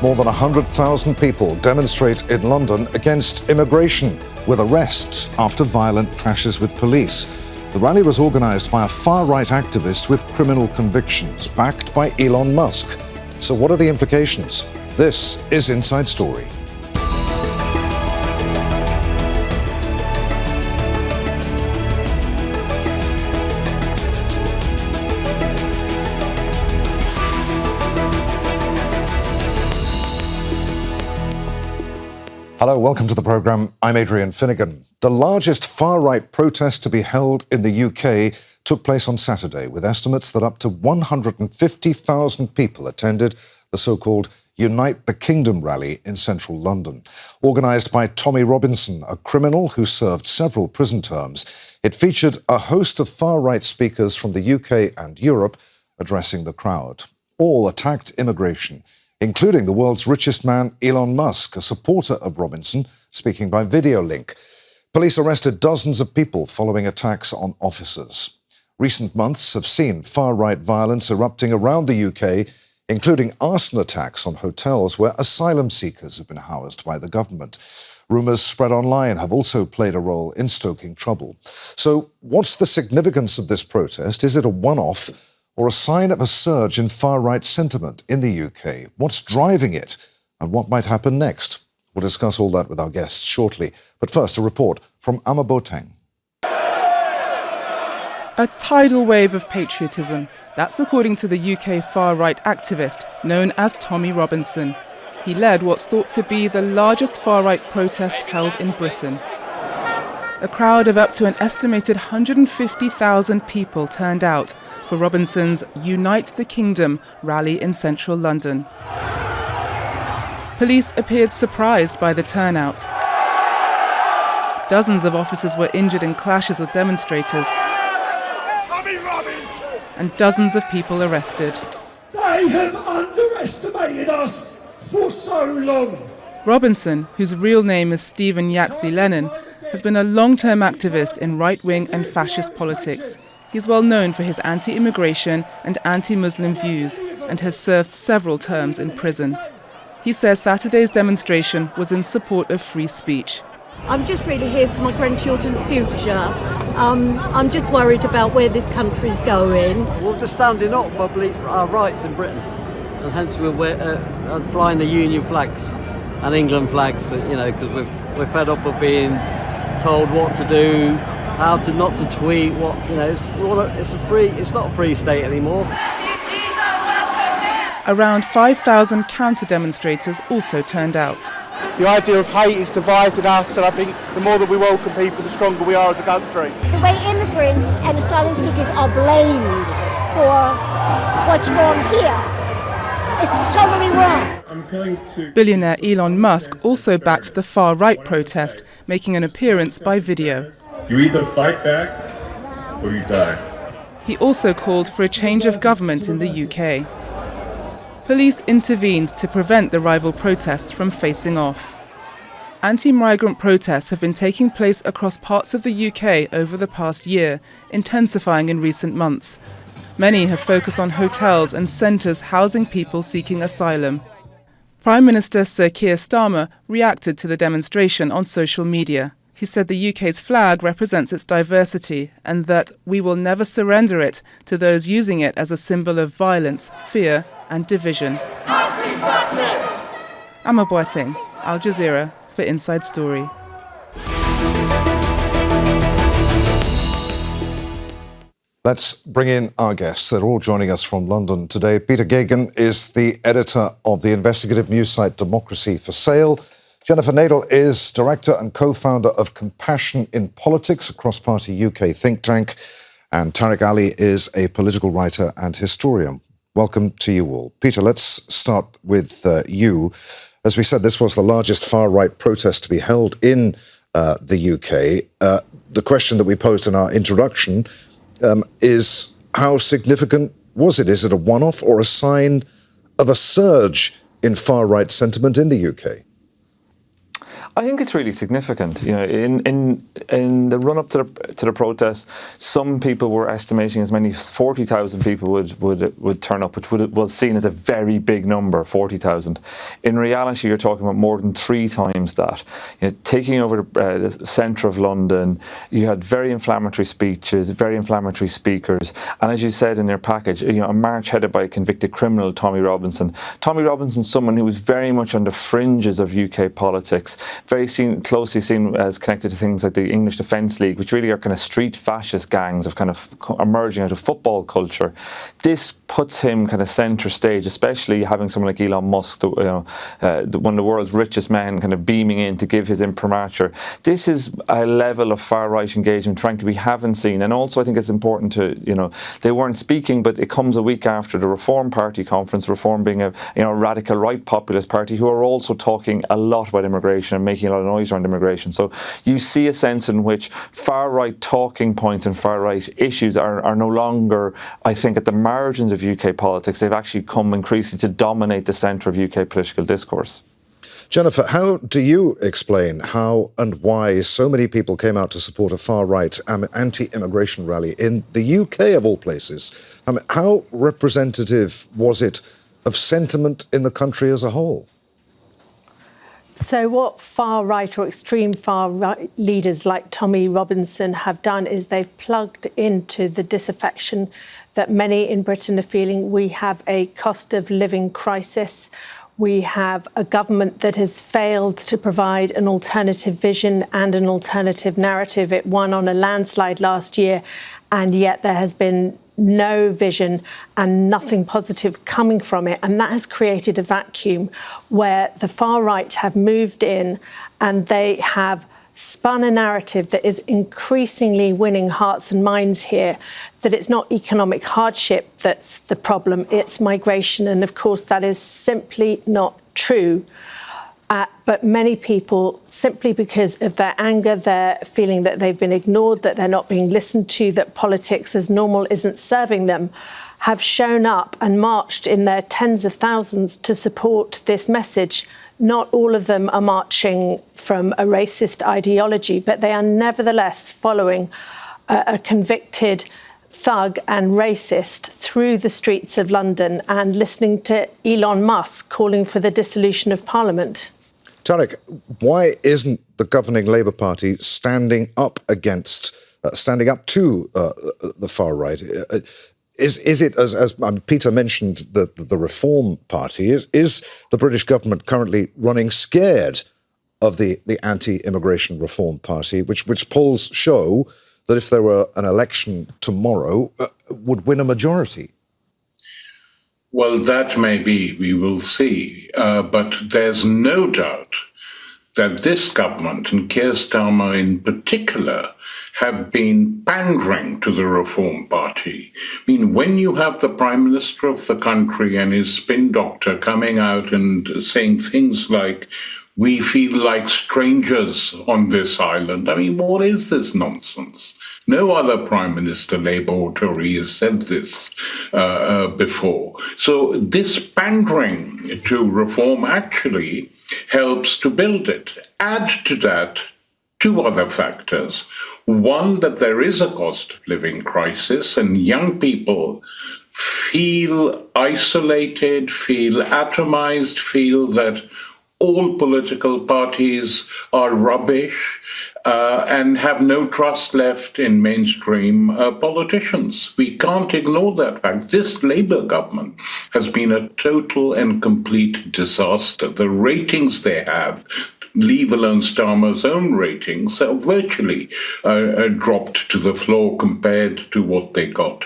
More than 100,000 people demonstrate in London against immigration, with arrests after violent clashes with police. The rally was organised by a far-right activist with criminal convictions, backed by Elon Musk. So what are the implications? This is Inside Story. Hello, welcome to the programme. I'm Adrian Finighan. The largest far-right protest to be held in the UK took place on Saturday, with estimates that up to 150,000 people attended the so-called Unite the Kingdom rally in central London. Organised by Tommy Robinson, a criminal who served several prison terms, it featured a host of far-right speakers from the UK and Europe addressing the crowd. All attacked immigration, including the world's richest man, Elon Musk, a supporter of Robinson, speaking by video link. Police arrested dozens of people following attacks on officers. Recent months have seen far-right violence erupting around the UK, including arson attacks on hotels where asylum seekers have been housed by the government. Rumours spread online have also played a role in stoking trouble. So what's the significance of this protest? Is it a one-off or a sign of a surge in far-right sentiment in the UK? What's driving it, and what might happen next? We'll discuss all that with our guests shortly. But first, a report from Boateng. A tidal wave of patriotism. That's according to the UK far-right activist known as Tommy Robinson. He led what's thought to be the largest far-right protest held in Britain. A crowd of up to an estimated 150,000 people turned out for Robinson's Unite the Kingdom rally in central London. Police appeared surprised by the turnout. Dozens of officers were injured in clashes with demonstrators, and dozens of people arrested. They have underestimated us for so long. Robinson, whose real name is Stephen Yaxley Lennon, has been a long-term activist in right-wing and fascist politics. He's well known for his anti-immigration and anti-Muslim views and has served several terms in prison. He says Saturday's demonstration was in support of free speech. I'm just really here for my grandchildren's future. I'm just worried about where this country's going. We're just standing up for our rights in Britain, and hence we're flying the Union flags and England flags, because we're fed up of being told what to do, how to not to tweet, it's not a free state anymore. Around 5,000 counter-demonstrators also turned out. The idea of hate is divided us, and I think the more that we welcome people, the stronger we are as a country. The way immigrants and asylum seekers are blamed for what's wrong here, it's totally wrong. Billionaire Elon Musk also backed the far-right protest, making an appearance by video. You either fight back or you die. He also called for a change of government in the UK. Police intervened to prevent the rival protests from facing off. Anti-migrant protests have been taking place across parts of the UK over the past year, intensifying in recent months. Many have focused on hotels and centres housing people seeking asylum. Prime Minister Sir Keir Starmer reacted to the demonstration on social media. He said the UK's flag represents its diversity and that we will never surrender it to those using it as a symbol of violence, fear and division. Boateng, Al Jazeera for Inside Story. Let's bring in our guests. They're all joining us from London today. Peter Geoghegan is the editor of the investigative news site Democracy for Sale. Jennifer Nadel is director and co-founder of Compassion in Politics, a cross-party UK think tank. And Tariq Ali is a political writer and historian. Welcome to you all. Peter, let's start with you. As we said, this was the largest far-right protest to be held in the UK. The question that we posed in our introduction is how significant was it? Is it a one-off or a sign of a surge in far-right sentiment in the UK? I think it's really significant. You know, in the run up to the protests, some people were estimating as many as 40,000 people would turn up, which was seen as a very big number, 40,000. In reality, you're talking about more than 3 times that. You know, taking over the centre of London, you had very inflammatory speeches, very inflammatory speakers, and as you said in your package, you know, a march headed by a convicted criminal, Tommy Robinson. Tommy Robinson, someone who was very much on the fringes of UK politics, very closely seen as connected to things like the English Defence League, which really are kind of street fascist gangs of kind of emerging out of football culture. This puts him kind of centre stage, especially having someone like Elon Musk, one of the world's richest men, kind of beaming in to give his imprimatur. This is a level of far-right engagement, frankly, we haven't seen. And also I think it's important to, you know, they weren't speaking, but it comes a week after the Reform Party conference, Reform being a radical right populist party, who are also talking a lot about immigration and making a lot of noise around immigration. So you see a sense in which far-right talking points and far-right issues are no longer, I think, at the margins of UK politics. They've actually come increasingly to dominate the centre of UK political discourse. Jennifer, how do you explain how and why so many people came out to support a far-right anti-immigration rally in the UK, of all places? I mean, how representative was it of sentiment in the country as a whole? So what far-right or extreme far-right leaders like Tommy Robinson have done is they've plugged into the disaffection that many in Britain are feeling. We have a cost of living crisis. We have a government that has failed to provide an alternative vision and an alternative narrative. It won on a landslide last year, and yet there has been no vision and nothing positive coming from it. And that has created a vacuum where the far right have moved in and they have spun a narrative that is increasingly winning hearts and minds here, that it's not economic hardship that's the problem, it's migration. And of course, that is simply not true. But many people, simply because of their anger, their feeling that they've been ignored, that they're not being listened to, that politics as normal isn't serving them, have shown up and marched in their tens of thousands to support this message. Not all of them are marching from a racist ideology, but they are nevertheless following a convicted thug and racist through the streets of London and listening to Elon Musk calling for the dissolution of Parliament. Tariq, why isn't the governing Labour Party standing up to the far right? Is it, as Peter mentioned, the Reform Party, is the British government currently running scared of the anti-immigration Reform Party, which polls show that if there were an election tomorrow, would win a majority? Well, that may be, we will see. But there's no doubt that this government, and Keir Starmer in particular, have been pandering to the Reform Party. I mean, when you have the Prime Minister of the country and his spin doctor coming out and saying things like, "We feel like strangers on this island." I mean, what is this nonsense? No other Prime Minister, Labour or Tory, has said this before. So this pandering to reform actually helps to build it. Add to that 2 other factors. One, that there is a cost of living crisis and young people feel isolated, feel atomized, feel that all political parties are rubbish and have no trust left in mainstream politicians. We can't ignore that fact. This Labour government has been a total and complete disaster. The ratings they have, leave alone Starmer's own ratings, are virtually dropped to the floor compared to what they got.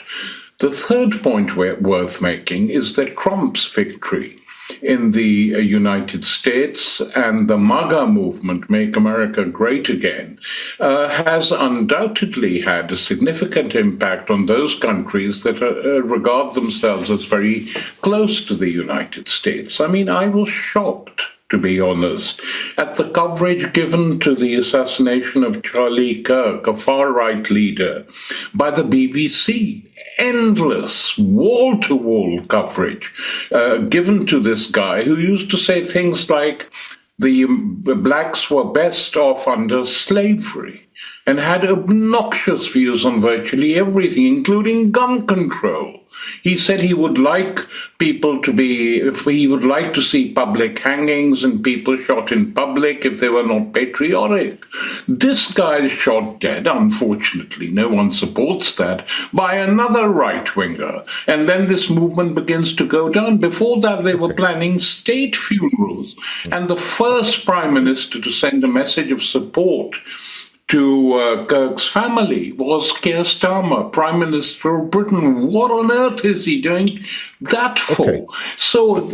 The third point worth making is that Trump's victory in the United States and the MAGA movement, Make America Great Again, has undoubtedly had a significant impact on those countries that regard themselves as very close to the United States. I mean, I was shocked, to be honest, at the coverage given to the assassination of Charlie Kirk, a far-right leader, by the BBC. Endless, wall-to-wall coverage given to this guy who used to say things like, the blacks were best off under slavery and had obnoxious views on virtually everything, including gun control. He said he would like people to he would like to see public hangings and people shot in public if they were not patriotic. This guy is shot dead, unfortunately. No one supports that, by another right-winger. And then this movement begins to go down. Before that, they were planning state funerals. And the first prime minister to send a message of support to Kirk's family was Keir Starmer, Prime Minister of Britain. What on earth is he doing that for? Okay. So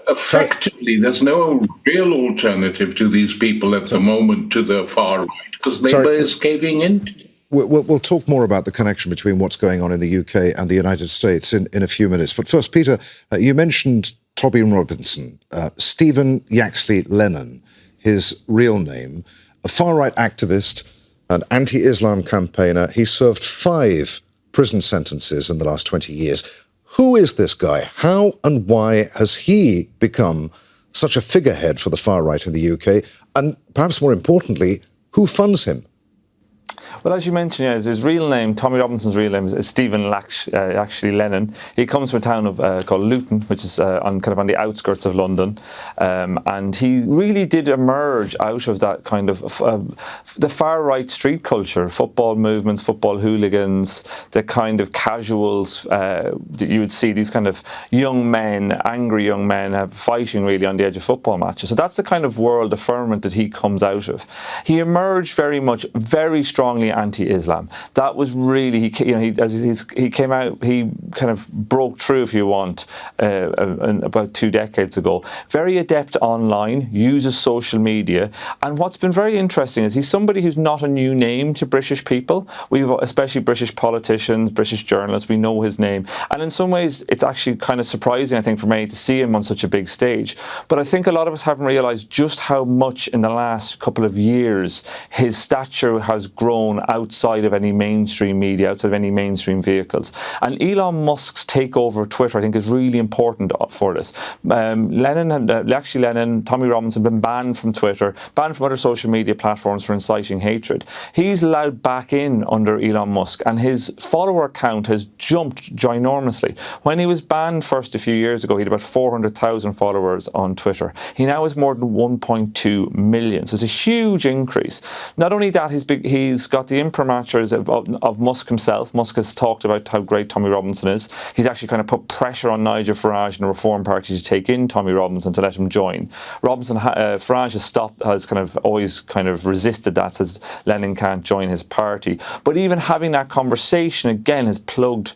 effectively, there's no real alternative to these people at the moment to the far right, because Labour is caving in. We'll talk more about the connection between what's going on in the UK and the United States in a few minutes. But first, Peter, you mentioned Tommy Robinson, Stephen Yaxley Lennon, his real name, a far-right activist, an anti-Islam campaigner. He served 5 prison sentences in the last 20 years. Who is this guy? How and why has he become such a figurehead for the far right in the UK? And perhaps more importantly, who funds him? Well, as you mentioned, his real name, Tommy Robinson's real name, is Stephen actually Lennon. He comes from a town called Luton, which is on the outskirts of London, and he really did emerge out of that kind of the far right street culture, football movements, football hooligans, the kind of casuals that you would see, these kind of young men, angry young men, fighting really on the edge of football matches. So that's the kind of world, the firmament that he comes out of. He emerged very strongly anti-Islam. That was really, he came out, he kind of broke through, if you want, about 2 decades ago. Very adept online, uses social media, and what's been very interesting is he's somebody who's not a new name to British people. Especially British politicians, British journalists, we know his name. And in some ways, it's actually kind of surprising, I think, for many to see him on such a big stage. But I think a lot of us haven't realised just how much in the last couple of years his stature has grown outside of any mainstream media, outside of any mainstream vehicles. And Elon Musk's takeover of Twitter, I think, is really important for this. Lennon, Tommy Robinson, been banned from Twitter, banned from other social media platforms for inciting hatred. He's allowed back in under Elon Musk, and his follower count has jumped ginormously. When he was banned first a few years ago, he had about 400,000 followers on Twitter. He now has more than 1.2 million. So it's a huge increase. Not only that, he's got the imprimaturs of Musk himself. Musk has talked about how great Tommy Robinson is. He's actually kind of put pressure on Nigel Farage and the Reform Party to take in Tommy Robinson, to let him join. Farage has kind of always kind of resisted that, says Lennon can't join his party. But even having that conversation again has plugged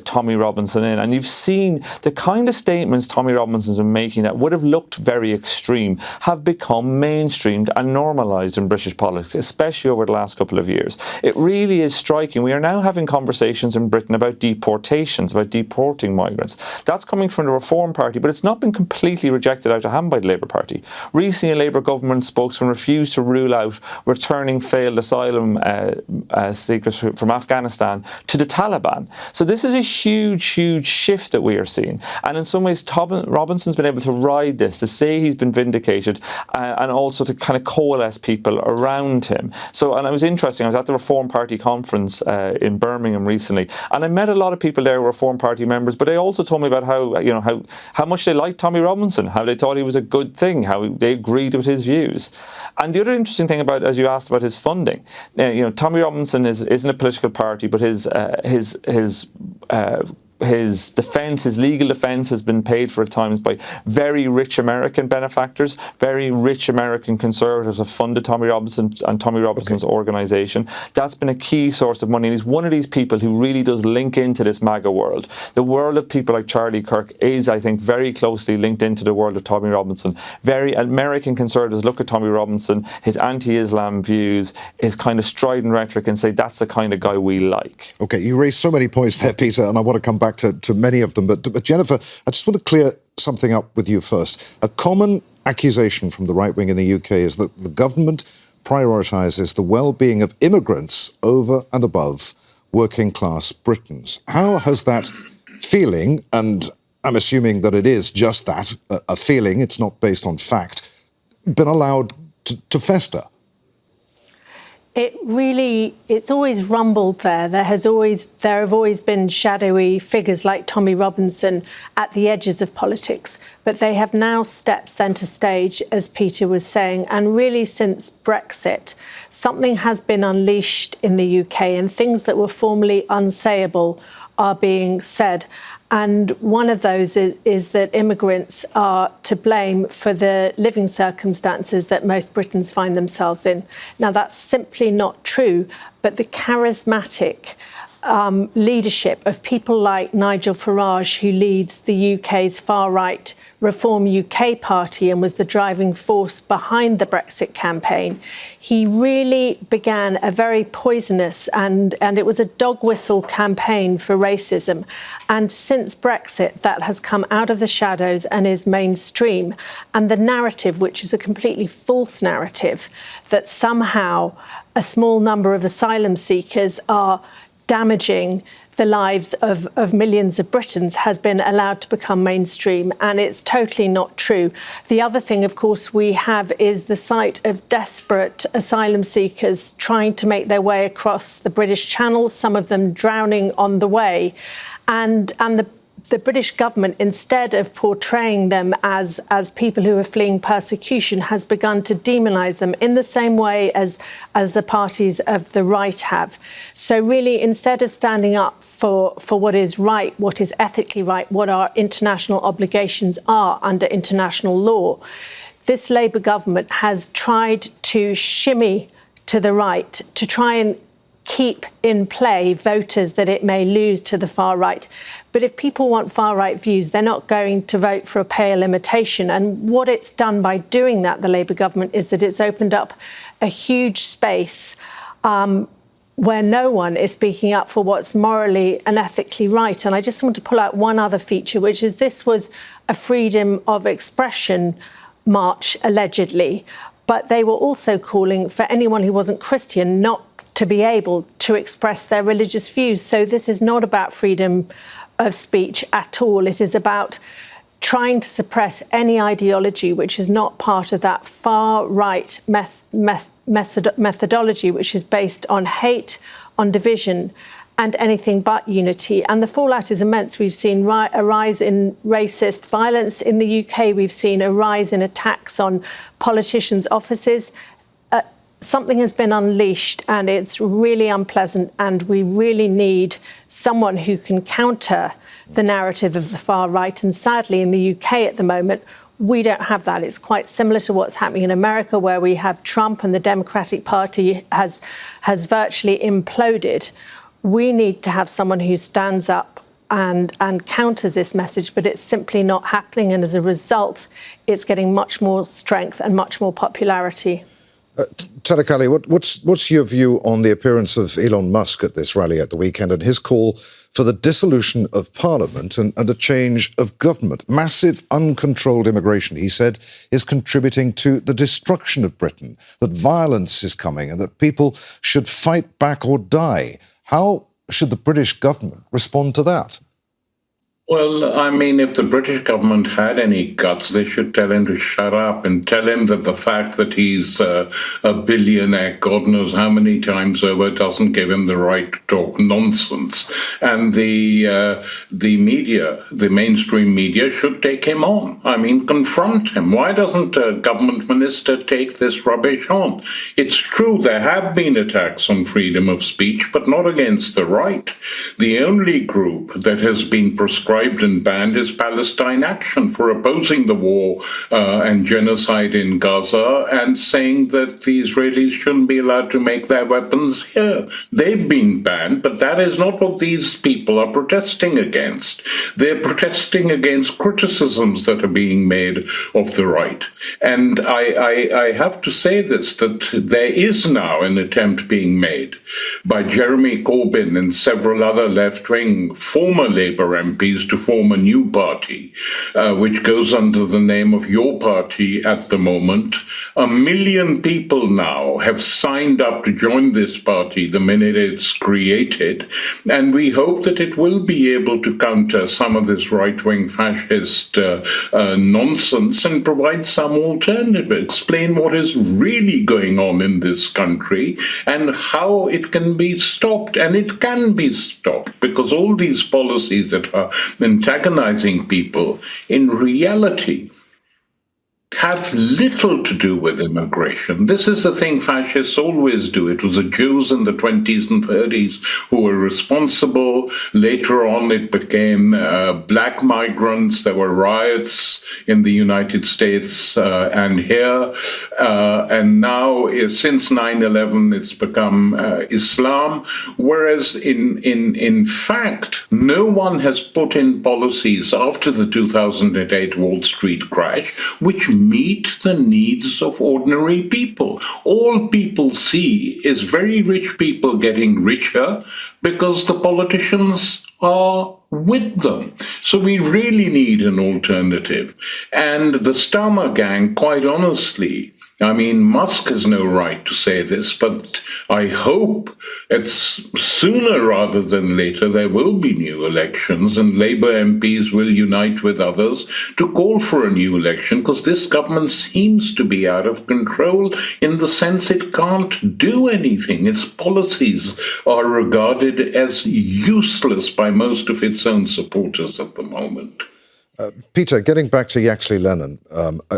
Tommy Robinson in. And you've seen the kind of statements Tommy Robinson's been making that would have looked very extreme have become mainstreamed and normalised in British politics, especially over the last couple of years. It really is striking. We are now having conversations in Britain about deportations, about deporting migrants. That's coming from the Reform Party, but it's not been completely rejected out of hand by the Labour Party. Recently, a Labour government spokesman refused to rule out returning failed asylum seekers from Afghanistan to the Taliban. So this is a huge shift that we are seeing. And in some ways, Robinson's been able to ride this, to say he's been vindicated, and also to kind of coalesce people around him. So, and it was interesting, I was at the Reform Party conference in Birmingham recently, and I met a lot of people there who were Reform Party members, but they also told me about how much they liked Tommy Robinson, how they thought he was a good thing, how they agreed with his views. And the other interesting thing about, as you asked about his funding, Tommy Robinson isn't a political party, but his defence, his legal defence, has been paid for at times by very rich American benefactors. Very rich American conservatives have funded Tommy Robinson and Tommy Robinson's organisation. That's been a key source of money. And he's one of these people who really does link into this MAGA world. The world of people like Charlie Kirk is, I think, very closely linked into the world of Tommy Robinson. Very American conservatives look at Tommy Robinson, his anti-Islam views, his kind of strident rhetoric, and say that's the kind of guy we like. OK, you raised so many points there, Peter, and I want to come back to many of them. But Jennifer, I just want to clear something up with you first. A common accusation from the right wing in the UK is that the government prioritises the well-being of immigrants over and above working-class Britons. How has that feeling, and I'm assuming that it is just that, a feeling, it's not based on fact, been allowed to fester? It's always rumbled there. There have always been shadowy figures like Tommy Robinson at the edges of politics, but they have now stepped centre stage, as Peter was saying. And really, since Brexit, something has been unleashed in the UK, and things that were formerly unsayable are being said. And one of those is that immigrants are to blame for the living circumstances that most Britons find themselves in. Now, that's simply not true, but the charismatic leadership of people like Nigel Farage, who leads the UK's far-right Reform UK party and was the driving force behind the Brexit campaign, he really began a very poisonous and it was a dog whistle campaign for racism. And since Brexit, that has come out of the shadows and is mainstream. And the narrative, which is a completely false narrative, that somehow a small number of asylum seekers are damaging the lives of millions of Britons, has been allowed to become mainstream, and it's totally not true. The other thing, of course, we have is the sight of desperate asylum seekers trying to make their way across the British Channel, some of them drowning on the way, and the British government, instead of portraying them as people who are fleeing persecution, has begun to demonise them in the same way as the parties of the right have. So really, instead of standing up for what is right, what is ethically right, what our international obligations are under international law, this Labour government has tried to shimmy to the right to try and keep in play voters that it may lose to the far right. But if people want far-right views, they're not going to vote for a pale imitation. And what it's done by doing that, the Labour government, is that it's opened up a huge space where no one is speaking up for what's morally and ethically right. And I just want to pull out one other feature, which is this was a freedom of expression march, allegedly. But they were also calling for anyone who wasn't Christian not to be able to express their religious views. So this is not about freedom of speech at all. It is about trying to suppress any ideology which is not part of that far-right methodology, which is based on hate, on division, and anything but unity. And the fallout is immense. We've seen a rise in racist violence in the UK. We've seen a rise in attacks on politicians' offices. Something has been unleashed, and it's really unpleasant, and we really need someone who can counter the narrative of the far right. And sadly, in the UK at the moment, we don't have that. It's quite similar to what's happening in America, where we have Trump and the Democratic Party has virtually imploded. We need to have someone who stands up and counters this message, but it's simply not happening. And as a result, it's getting much more strength and much more popularity. Tariq Ali, what's your view on the appearance of Elon Musk at this rally at the weekend and his call for the dissolution of Parliament and a change of government? Massive, uncontrolled immigration, he said, is contributing to the destruction of Britain, that violence is coming and that people should fight back or die. How should the British government respond to that? Well, I mean, if the British government had any guts, they should tell him to shut up and tell him that the fact that he's a billionaire, God knows how many times over, doesn't give him the right to talk nonsense. And the media, the mainstream media, should take him on. I mean, confront him. Why doesn't a government minister take this rubbish on? It's true there have been attacks on freedom of speech, but not against the right. The only group that has been proscribed and banned is Palestine Action for opposing the war and genocide in Gaza and saying that the Israelis shouldn't be allowed to make their weapons here. They've been banned, but that is not what these people are protesting against. They're protesting against criticisms that are being made of the right. And I have to say this, that there is now an attempt being made by Jeremy Corbyn and several other left-wing former Labour MPs MPs to form a new party, which goes under the name of your party at the moment. 1 million people now have signed up to join this party the minute it's created, and we hope that it will be able to counter some of this right-wing fascist nonsense and provide some alternative, explain what is really going on in this country and how it can be stopped. And it can be stopped, because all these policies that are antagonizing people in reality have little to do with immigration. This is the thing fascists always do. It was the Jews in the 20s and 30s who were responsible. Later on, it became black migrants. There were riots in the United States and here. And now, since 9/11, it's become Islam. Whereas in fact, no one has put in policies after the 2008 Wall Street crash which meet the needs of ordinary people. All people see is very rich people getting richer because the politicians are with them. So we really need an alternative. And the Starmer gang, quite honestly, I mean, Musk has no right to say this, but I hope it's sooner rather than later there will be new elections and Labour MPs will unite with others to call for a new election, because this government seems to be out of control in the sense it can't do anything. Its policies are regarded as useless by most of its own supporters at the moment. Peter, getting back to Yaxley Lennon,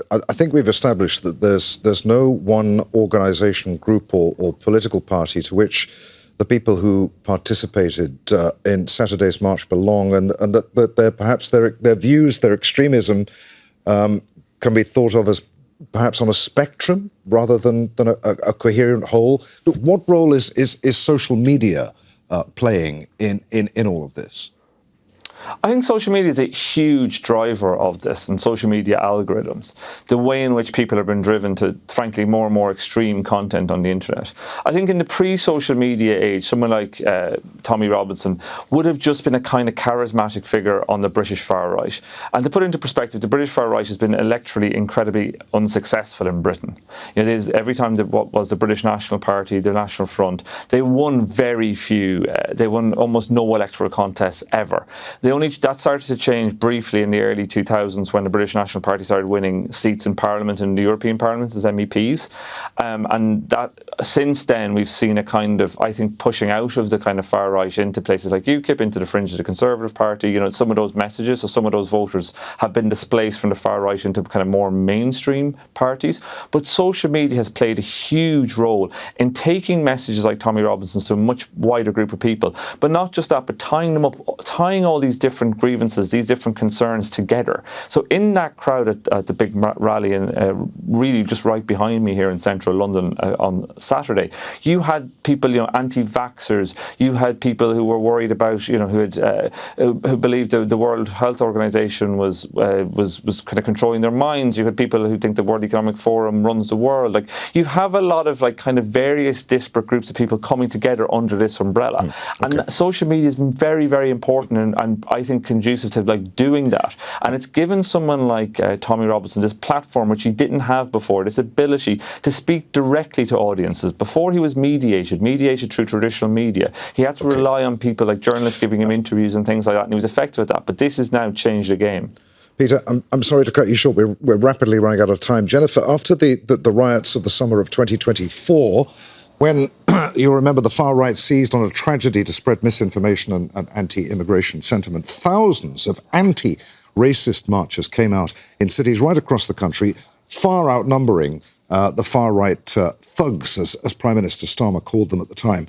I think we've established that there's no one organisation, group or political party to which the people who participated in Saturday's march belong, and that perhaps their views, their extremism can be thought of as perhaps on a spectrum rather than a coherent whole. What role is social media playing in all of this? I think social media is a huge driver of this, and social media algorithms, the way in which people have been driven to, frankly, more and more extreme content on the internet. I think in the pre-social media age, someone like Tommy Robinson would have just been a kind of charismatic figure on the British far right. And to put into perspective, the British far right has been electorally incredibly unsuccessful in Britain. You know, every time what was the British National Party, the National Front, they won very few, they won almost no electoral contests ever. That started to change briefly in the early 2000s when the British National Party started winning seats in Parliament and the European Parliament as MEPs. And that since then we've seen a kind of, I think, pushing out of the kind of far right into places like UKIP, into the fringe of the Conservative Party. You know, some of those messages, so some of those voters have been displaced from the far right into kind of more mainstream parties. But social media has played a huge role in taking messages like Tommy Robinson's to a much wider group of people. But not just that, but tying them up, tying all these different grievances, these different concerns together. So in that crowd at the big rally, and really just right behind me here in central London on Saturday, you had people, you know, anti-vaxxers. You had people who were worried about, you know, who believed the World Health Organization was kind of controlling their minds. You had people who think the World Economic Forum runs the world. Like, you have a lot of like kind of various disparate groups of people coming together under this umbrella. Okay. And social media has been very, very important, and I think conducive to like doing that. And it's given someone like Tommy Robinson this platform which he didn't have before, this ability to speak directly to audiences. Before he was mediated through traditional media. He had to rely on people like journalists giving him interviews and things like that, and he was effective at that. But this has now changed the game. Peter, I'm sorry to cut you short. We're rapidly running out of time. Jennifer, after the riots of the summer of 2024, when you'll remember the far right seized on a tragedy to spread misinformation and anti-immigration sentiment, thousands of anti-racist marchers came out in cities right across the country, far outnumbering the far-right thugs, as Prime Minister Starmer called them at the time.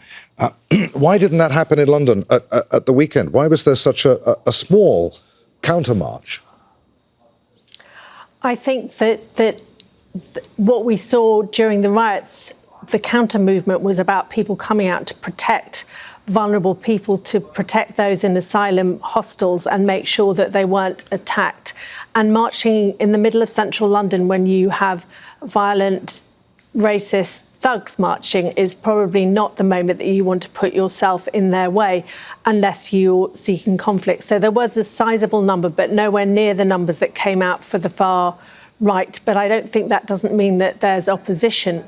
Why didn't that happen in London at the weekend? Why was there such a small counter-march? I think that what we saw during the riots, the counter-movement was about people coming out to protect vulnerable people, to protect those in asylum hostels and make sure that they weren't attacked. And marching in the middle of central London when you have violent racist thugs marching is probably not the moment that you want to put yourself in their way unless you're seeking conflict. So there was a sizable number, but nowhere near the numbers that came out for the far right. But I don't think that doesn't mean that there's opposition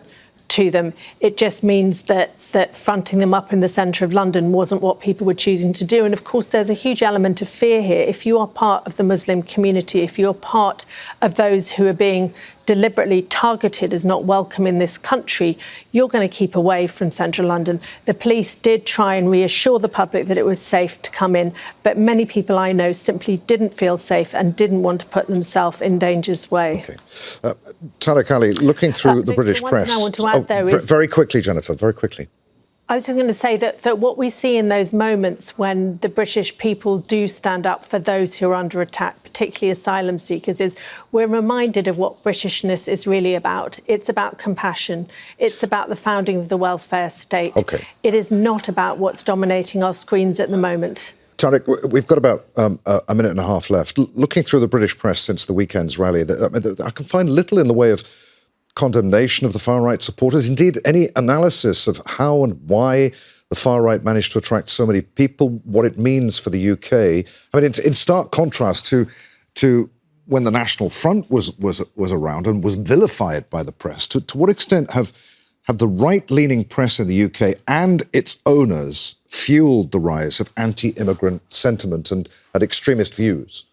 to them. It just means that fronting them up in the centre of London wasn't what people were choosing to do. And of course, there's a huge element of fear here. If you are part of the Muslim community, if you're part of those who are being deliberately targeted as not welcome in this country, you're going to keep away from central London. The police did try and reassure the public that it was safe to come in, but many people I know simply didn't feel safe and didn't want to put themselves in danger's way. Okay. Tariq Ali, looking through the British press... I want to add, though, is... Very quickly, Jennifer, very quickly. I was going to say that what we see in those moments when the British people do stand up for those who are under attack, particularly asylum seekers, is we're reminded of what Britishness is really about. It's about compassion. It's about the founding of the welfare state. Okay. It is not about what's dominating our screens at the moment. Tariq, we've got about a minute and a half left. Looking through the British press since the weekend's rally, I can find little in the way of condemnation of the far-right supporters, indeed any analysis of how and why the far-right managed to attract so many people, what it means for the UK. I mean, in stark contrast to when the National Front was around and was vilified by the press. To what extent have the right-leaning press in the UK and its owners fueled the rise of anti-immigrant sentiment and extremist views?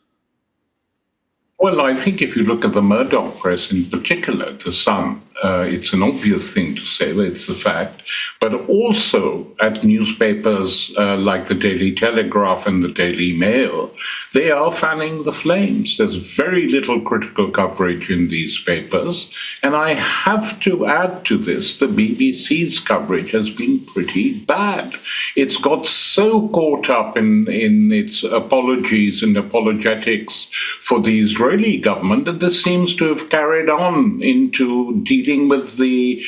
Well, I think if you look at the Murdoch press in particular, The Sun, it's an obvious thing to say, but it's the fact. But also at newspapers like the Daily Telegraph and the Daily Mail, they are fanning the flames. There's very little critical coverage in these papers. And I have to add to this, the BBC's coverage has been pretty bad. It's got so caught up in its apologies and apologetics for the Israeli government that this seems to have carried on into dealing with the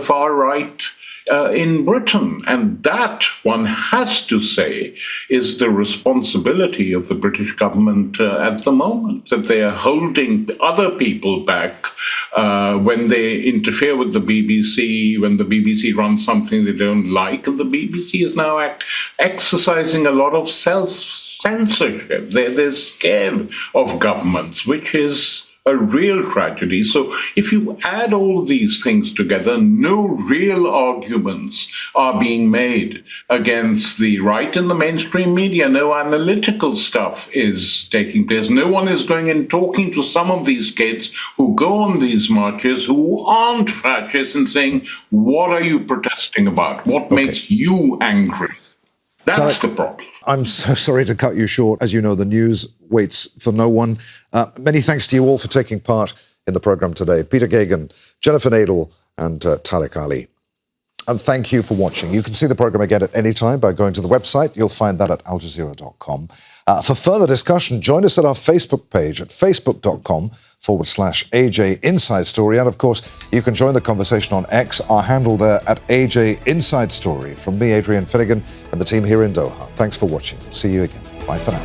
far right in Britain. And that, one has to say, is the responsibility of the British government at the moment, that they are holding other people back when they interfere with the BBC, when the BBC runs something they don't like. And the BBC is now exercising a lot of self-censorship. They're scared of governments, which is a real tragedy. So if you add all these things together, no real arguments are being made against the right in the mainstream media. No analytical stuff is taking place. No one is going and talking to some of these kids who go on these marches who aren't fascists and saying, what are you protesting about? What makes you angry? That's the problem. I'm so sorry to cut you short. As you know, the news waits for no one. Many thanks to you all for taking part in the programme today. Peter Geoghegan, Jennifer Nadel and Tariq Ali. And thank you for watching. You can see the programme again at any time by going to the website. You'll find that at aljazeera.com. For further discussion, join us at our Facebook page at facebook.com/AJ Inside Story. And of course, you can join the conversation on X, our handle there at AJ Inside Story. From me, Adrian Finighan, and the team here in Doha. Thanks for watching. See you again. Bye for now.